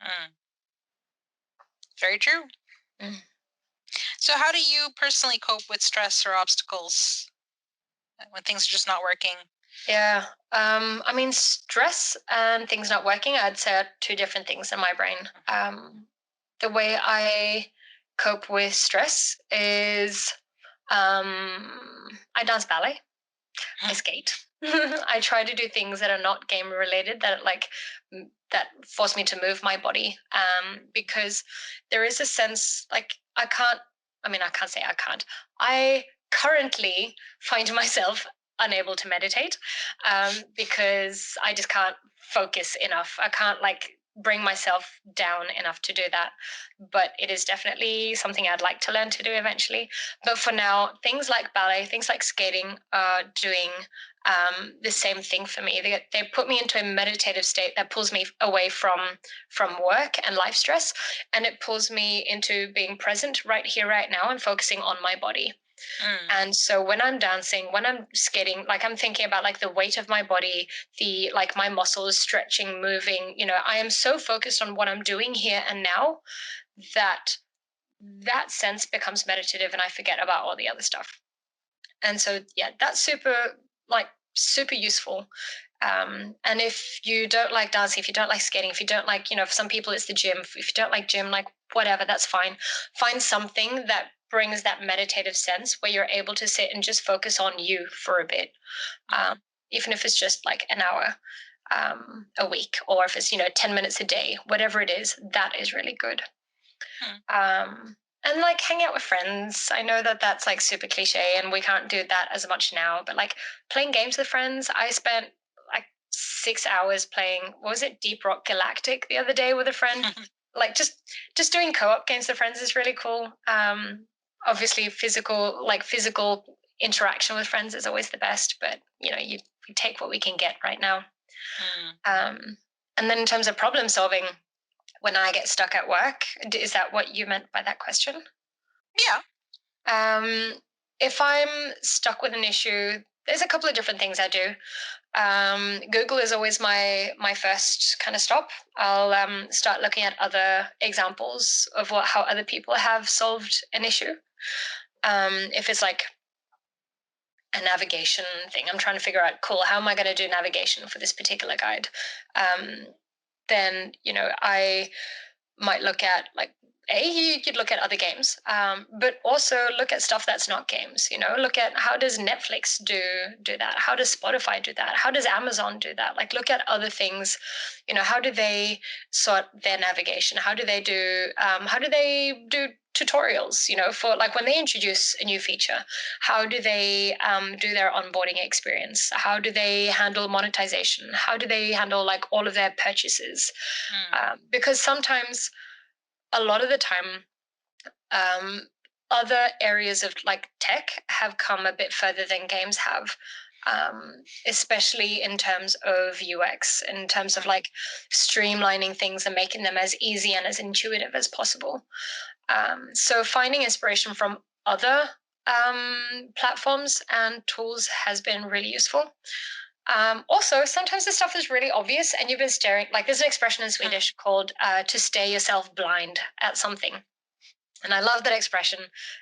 Mm. Very true. Mm. So, how do you personally cope with stress or obstacles when things are just not working? Yeah. I mean, stress and things not working, I'd say are two different things in my brain. The way I cope with stress is I dance ballet. I skate. I try to do things that are not game related that force me to move my body because there is a sense like I can't. I mean, I can't say I can't. I currently find myself unable to meditate because I just can't focus enough. I can't bring myself down enough to do that. But it is definitely something I'd like to learn to do eventually. But for now, things like ballet, things like skating are doing the same thing for me. They put me into a meditative state that pulls me away from work and life stress, and it pulls me into being present right here, right now, and focusing on my body. Mm. And so when I'm dancing, when I'm skating, like I'm thinking about like the weight of my body, the like my muscles stretching, moving. I am so focused on what I'm doing here and now that that sense becomes meditative, and I forget about all the other stuff. And so yeah, that's super useful. And if you don't like dancing, if you don't like skating, if you don't like, for some people it's the gym. If you don't like gym, like whatever, that's fine. Find something that brings that meditative sense where you're able to sit and just focus on you for a bit, Mm. even if it's just like an hour a week, or if it's 10 minutes a day, whatever it is, that is really good. Mm. And like hang out with friends. I know that that's like super cliche and we can't do that as much now, but like playing games with friends. I spent like 6 hours playing, what was it, Deep Rock Galactic the other day with a friend. Like just doing co-op games with friends is really cool. Obviously physical interaction with friends is always the best, but we take what we can get right now. Mm. Um, and then in terms of problem solving, when I get stuck at work. Is that what you meant by that question? Yeah. Um, if I'm stuck with an issue, there's a couple of different things I do. Google is always my first kind of stop. I'll start looking at other examples of how other people have solved an issue. If it's like a navigation thing, I'm trying to figure out, cool, how am I going to do navigation for this particular guide? Then I might look at you could look at other games, but also look at stuff that's not games. Look at how does Netflix do that? How does Spotify do that? How does Amazon do that? Like look at other things. How do they sort their navigation? How do they do tutorials? For like when they introduce a new feature, how do they do their onboarding experience? How do they handle monetization? How do they handle like all of their purchases? Mm. Because sometimes a lot of the time, um, other areas of like tech have come a bit further than games have, especially in terms of UX, in terms of Mm. like streamlining things and making them as easy and as intuitive as possible. So finding inspiration from other platforms and tools has been really useful. Also, sometimes the stuff is really obvious and you've been staring, like there's an expression in Mm. Swedish called to stare yourself blind at something. And I love that expression.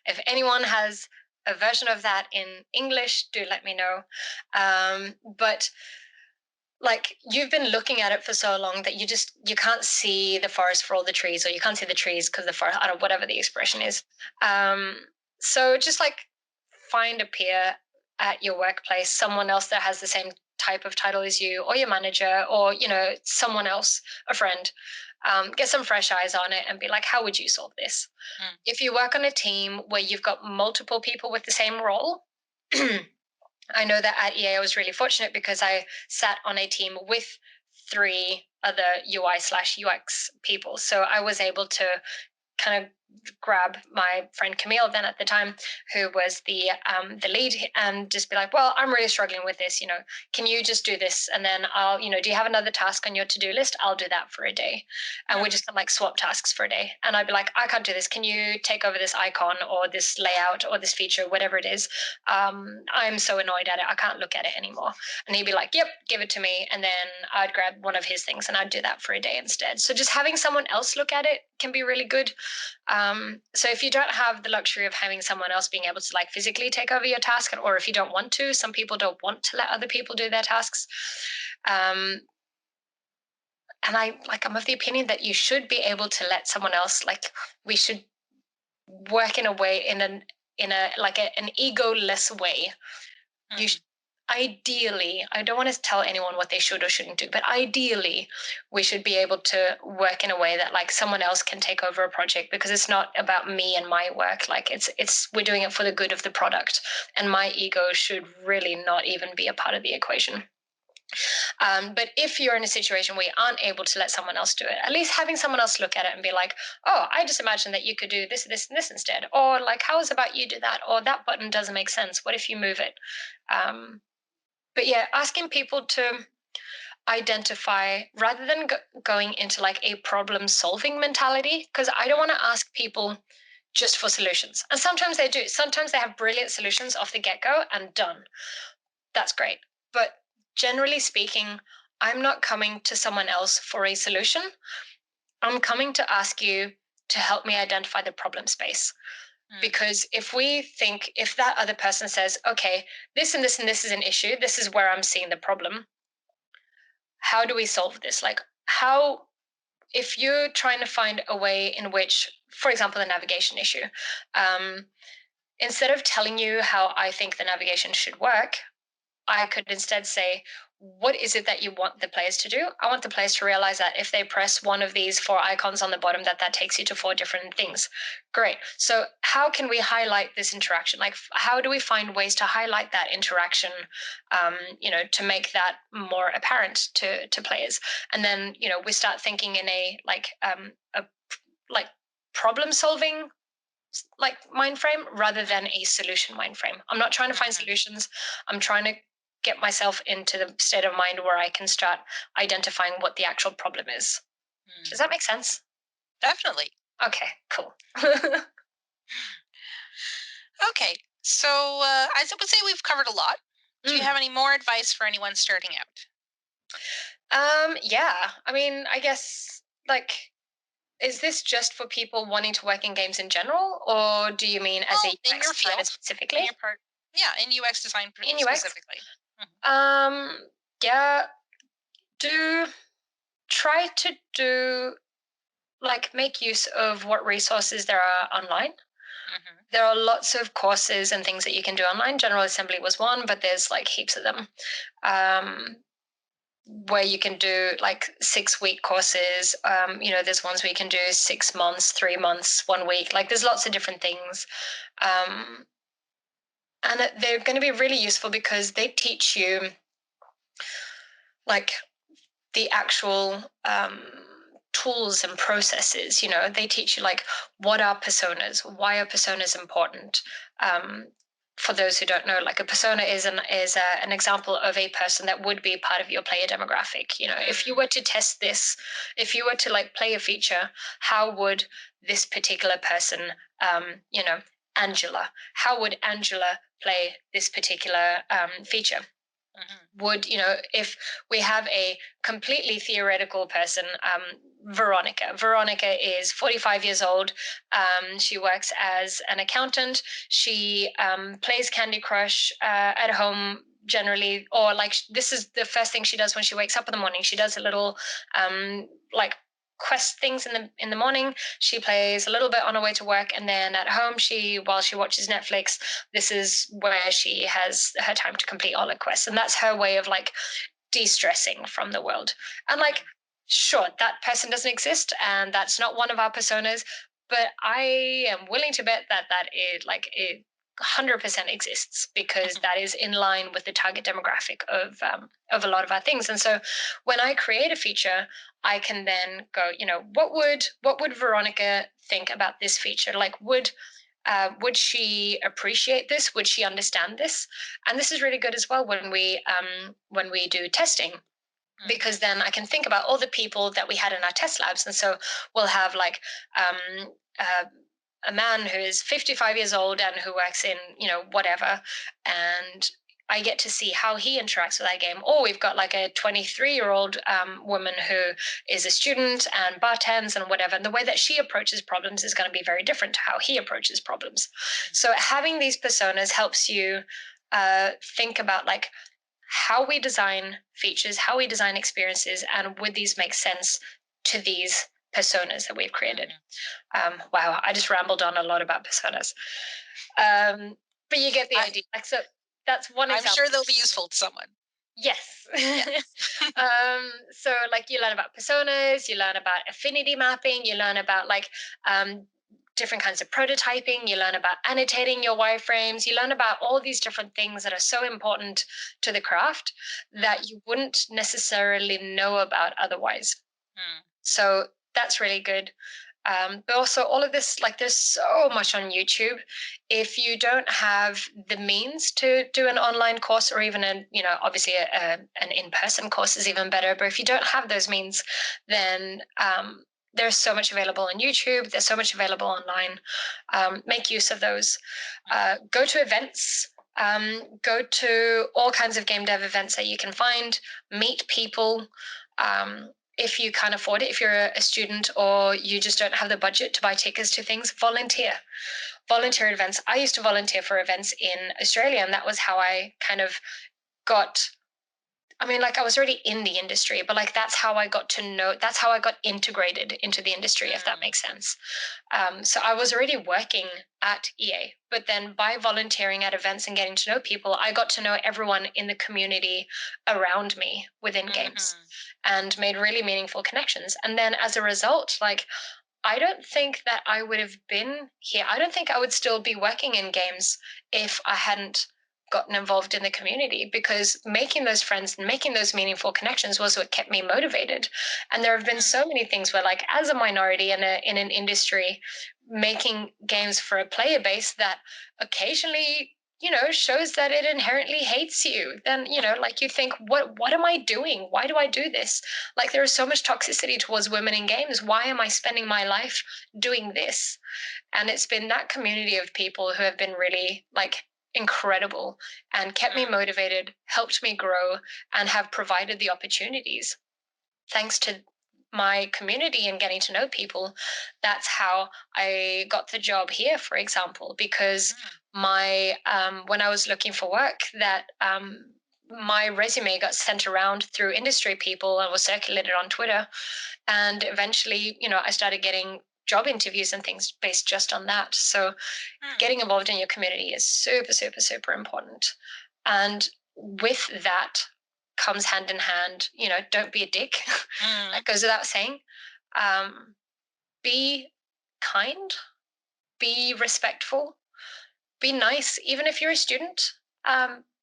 If anyone has a version of that in English, do let me know. But like you've been looking at it for so long that you can't see the forest for all the trees, or you can't see the trees because the forest, I don't know, whatever the expression is. Um, so just like find a peer at your workplace, someone else that has the same type of title as you, or your manager, or someone else, a friend. Get some fresh eyes on it and be like, how would you solve this? Mm. If you work on a team where you've got multiple people with the same role, I know that at EA I was really fortunate because I sat on a team with three other UI/UX people. So I was able to kind of grab my friend Camille then at the time, who was the lead, and just be like, well, I'm really struggling with this. Can you just do this? And then I'll, do you have another task on your to-do list? I'll do that for a day. And we just kind of like swap tasks for a day. And I'd be like, I can't do this. Can you take over this icon or this layout or this feature, whatever it is? I'm so annoyed at it. I can't look at it anymore. And he'd be like, yep, give it to me. And then I'd grab one of his things and I'd do that for a day instead. So just having someone else look at it can be really good. So if you don't have the luxury of having someone else being able to like physically take over your task, or if you don't want to, some people don't want to let other people do their tasks. And I'm of the opinion that you should be able to let someone else, like we should work in a way, an ego-less way. You ideally, I don't want to tell anyone what they should or shouldn't do, but ideally we should be able to work in a way that like someone else can take over a project, because it's not about me and my work. Like it's we're doing it for the good of the product, and my ego should really not even be a part of the equation. But if you're in a situation where you aren't able to let someone else do it, at least having someone else look at it and be like, oh, I just imagined that you could do this, this, and this instead. Or like, how is about you do that? Or that button doesn't make sense. What if you move it? But yeah, asking people to identify rather than going into like a problem solving mentality, because I don't want to ask people just for solutions. And sometimes they do. Sometimes they have brilliant solutions off the get go and done. That's great. But generally speaking, I'm not coming to someone else for a solution. I'm coming to ask you to help me identify the problem space. Because if that other person says, okay, this and this and this is an issue, this is where I'm seeing the problem, how do we solve this? Like, how, if you're trying to find a way in which, for example, the navigation issue, um, instead of telling you how I think the navigation should work, I could instead say, what is it that you want the players to do? I want the players to realize that if they press one of these four icons on the bottom, that takes you to four different things. Great. So how can we highlight this interaction? Like, how do we find ways to highlight that interaction, to make that more apparent to players? And then, we start thinking in a like problem solving like mind frame rather than a solution mind frame. I'm not trying to find solutions. I'm trying to get myself into the state of mind where I can start identifying what the actual problem is. Does that make sense? Definitely. Okay, cool. Okay. So I would say we've covered a lot. Do you have any more advice for anyone starting out? Yeah. I mean, I guess like, is this just for people wanting to work in games in general, or do you mean as a Well, in UX your designer field, in specifically? your part, yeah, in UX design In UX? specifically. Um, yeah. Do try to do like make use of what resources there are online. There are lots of courses and things that you can do online. General Assembly was one, but there's like heaps of them. Where you can do like 6 week courses. There's ones where you can do 6 months, 3 months, 1 week. Like there's lots of different things. And they're going to be really useful because they teach you like the actual tools and processes. They teach you like what are personas, why are personas important. For those who don't know, like a persona is an example of a person that would be part of your player demographic. If you were to test this, if you were to like play a feature, how would this particular person, Angela, how would Angela play this particular feature? Would, if we have a completely theoretical person, Veronica is 45 years old. She works as an accountant. She plays Candy Crush at home generally, or like this is the first thing she does when she wakes up in the morning. She does a little like quest things in the morning. She plays a little bit on her way to work, and then at home, while she watches Netflix, this is where she has her time to complete all her quests, and that's her way of like de-stressing from the world. And like, sure, that person doesn't exist, and that's not one of our personas, but I am willing to bet that it 100% exists, because that is in line with the target demographic of a lot of our things. And so when I create a feature, I can then go, what would Veronica think about this feature? Like, would she appreciate this? Would she understand this? And this is really good as well when we do testing, because then I can think about all the people that we had in our test labs. And so we'll have like uh, a man who is 55 years old and who works in, whatever. And I get to see how he interacts with that game. Or we've got like a 23-year-old woman who is a student and bartends and whatever. And the way that she approaches problems is going to be very different to how he approaches problems. So having these personas helps you think about like how we design features, how we design experiences, and would these make sense to these personas that we've created. Wow, I just rambled on a lot about personas. But you get the idea. Like, so that's one example. I'm sure they'll be useful to someone. Yes. So like you learn about personas, you learn about affinity mapping, you learn about like different kinds of prototyping, you learn about annotating your wireframes, you learn about all these different things that are so important to the craft that you wouldn't necessarily know about otherwise. So that's really good. But also all of this, like there's so much on YouTube. If you don't have the means to do an online course, or even obviously an in-person course is even better. But if you don't have those means, then there's so much available on YouTube. There's so much available online. Make use of those. Go to events. Go to all kinds of game dev events that you can find. Meet people. If you can't afford it, if you're a student or you just don't have the budget to buy tickets to things, volunteer events. I used to volunteer for events in Australia, and that was how I kind of got, I mean, like I was already in the industry, but like that's how I got to know, that's how I got integrated into the industry, if that makes sense. So I was already working at EA, but then by volunteering at events and getting to know people, I got to know everyone in the community around me within games, and made really meaningful connections. And then as a result, like I don't think that I would have been here. I don't think I would still be working in games if I hadn't gotten involved in the community, because making those friends and making those meaningful connections was what kept me motivated. And there have been so many things where, like, as a minority in an industry, making games for a player base that occasionally shows that it inherently hates you, then like you think, what am I doing? Why do I do this? Like, there is so much toxicity towards women in games. Why am I spending my life doing this? And it's been that community of people who have been really like incredible and kept me motivated, helped me grow, and have provided the opportunities. Thanks to my community and getting to know people, that's how I got the job here, for example, because my when I was looking for work, that my resume got sent around through industry people and was circulated on Twitter. And eventually, I started getting job interviews and things based just on that. So getting involved in your community is super, super, super important. And with that comes hand in hand, don't be a dick. That goes without saying. Be kind, be respectful, be nice, even if you're a student.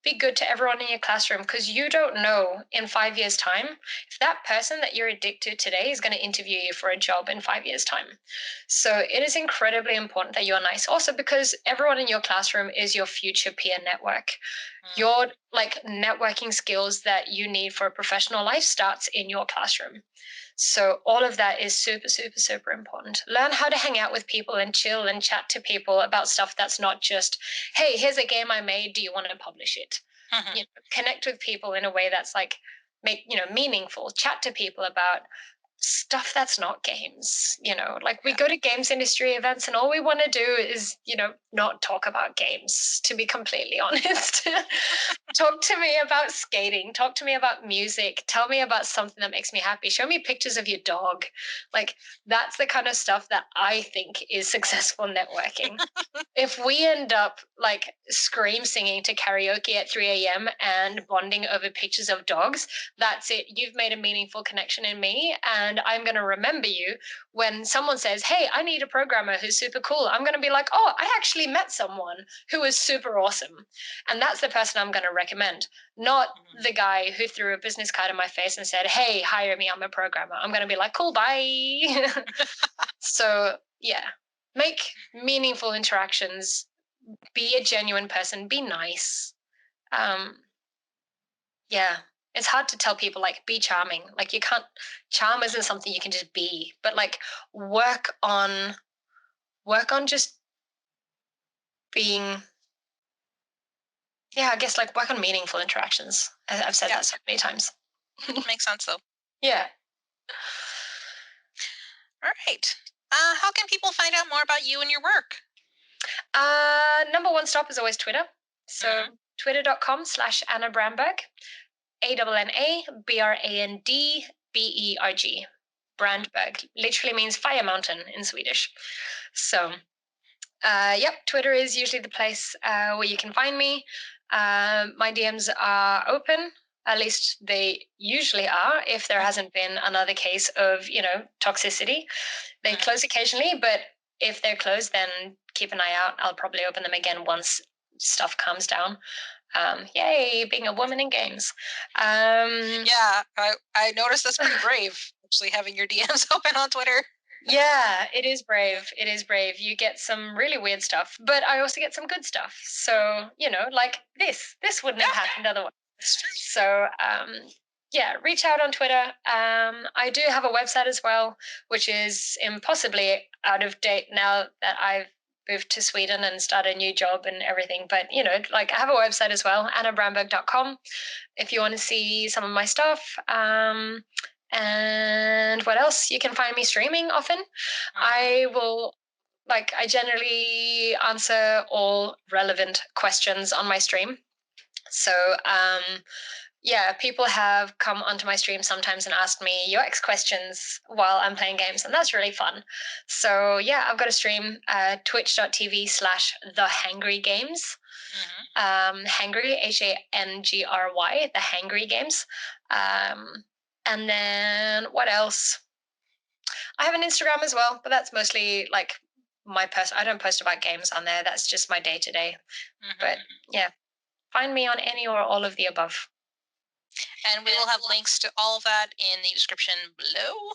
Be good to everyone in your classroom, because you don't know in 5 years' time if that person that you're addicted to today is going to interview you for a job in 5 years' time. So it is incredibly important that you're nice. Also, because everyone in your classroom is your future peer network. Your like networking skills that you need for a professional life starts in your classroom. So all of that is super, super, super important. Learn how to hang out with people and chill and chat to people about stuff that's not just, hey, here's a game I made. Do you want to publish it? You know, connect with people in a way that's like meaningful. Chat to people about stuff that's not games. Like we go to games industry events and all we want to do is not talk about games, to be completely honest. Talk to me about skating, talk to me about music, tell me about something that makes me happy, show me pictures of your dog. Like that's the kind of stuff that I think is successful networking. If we end up like scream singing to karaoke at 3 a.m. and bonding over pictures of dogs, that's it. You've made a meaningful connection in me, and I'm going to remember you when someone says, hey, I need a programmer who's super cool. I'm going to be like, oh, I actually met someone who is super awesome. And that's the person I'm going to recommend, not the guy who threw a business card in my face and said, hey, hire me, I'm a programmer. I'm going to be like, cool, bye. So, yeah, make meaningful interactions, be a genuine person, be nice. Yeah, it's hard to tell people like be charming. Like charm isn't something you can just be, but like work on just being, I guess like work on meaningful interactions. I've said that so many times. Makes sense though. Yeah. All right. How can people find out more about you and your work? Number one stop is always Twitter. So twitter.com/Anna Brandberg. ANNABRANDBERG. Brandberg literally means fire mountain in Swedish. So, Twitter is usually the place where you can find me. My DMs are open. At least they usually are, if there hasn't been another case of, toxicity. They close occasionally, but if they're closed, then keep an eye out. I'll probably open them again once stuff calms down. Yay, being a woman in games. Yeah, I noticed that's pretty brave, actually, having your DMs open on Twitter. Yeah, it is brave. It is brave. You get some really weird stuff, but I also get some good stuff. So, like this wouldn't have happened otherwise. So, reach out on Twitter. I do have a website as well, which is impossibly out of date now that I've moved to Sweden and start a new job and everything. But, I have a website as well, annabrandberg.com, if you want to see some of my stuff. And what else? You can find me streaming often. I generally answer all relevant questions on my stream. So, people have come onto my stream sometimes and asked me UX questions while I'm playing games, and that's really fun. So, I've got a stream, twitch.tv/thehangrygames. Hangry, HANGRY, the Hangry Games. And then what else? I have an Instagram as well, but that's mostly like my I don't post about games on there. That's just my day-to-day. But find me on any or all of the above. And we will have links to all of that in the description below.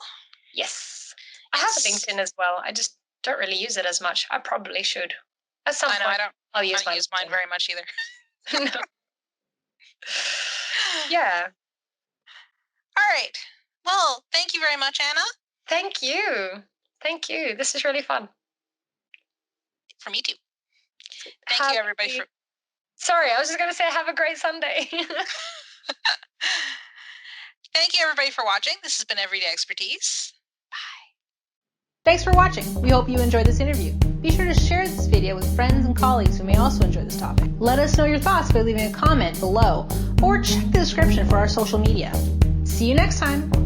Yes. I have LinkedIn as well. I just don't really use it as much. I probably should. At some point, I'll use mine very much either. No. Yeah. All right. Well, thank you very much, Anna. Thank you. Thank you. This is really fun. For me too. Thank you, everybody. Sorry, I was just going to say have a great Sunday. Thank you, everybody, for watching. This has been Everyday Expertise. Bye. Thanks for watching. We hope you enjoyed this interview. Be sure to share this video with friends and colleagues who may also enjoy this topic. Let us know your thoughts by leaving a comment below or check the description for our social media. See you next time.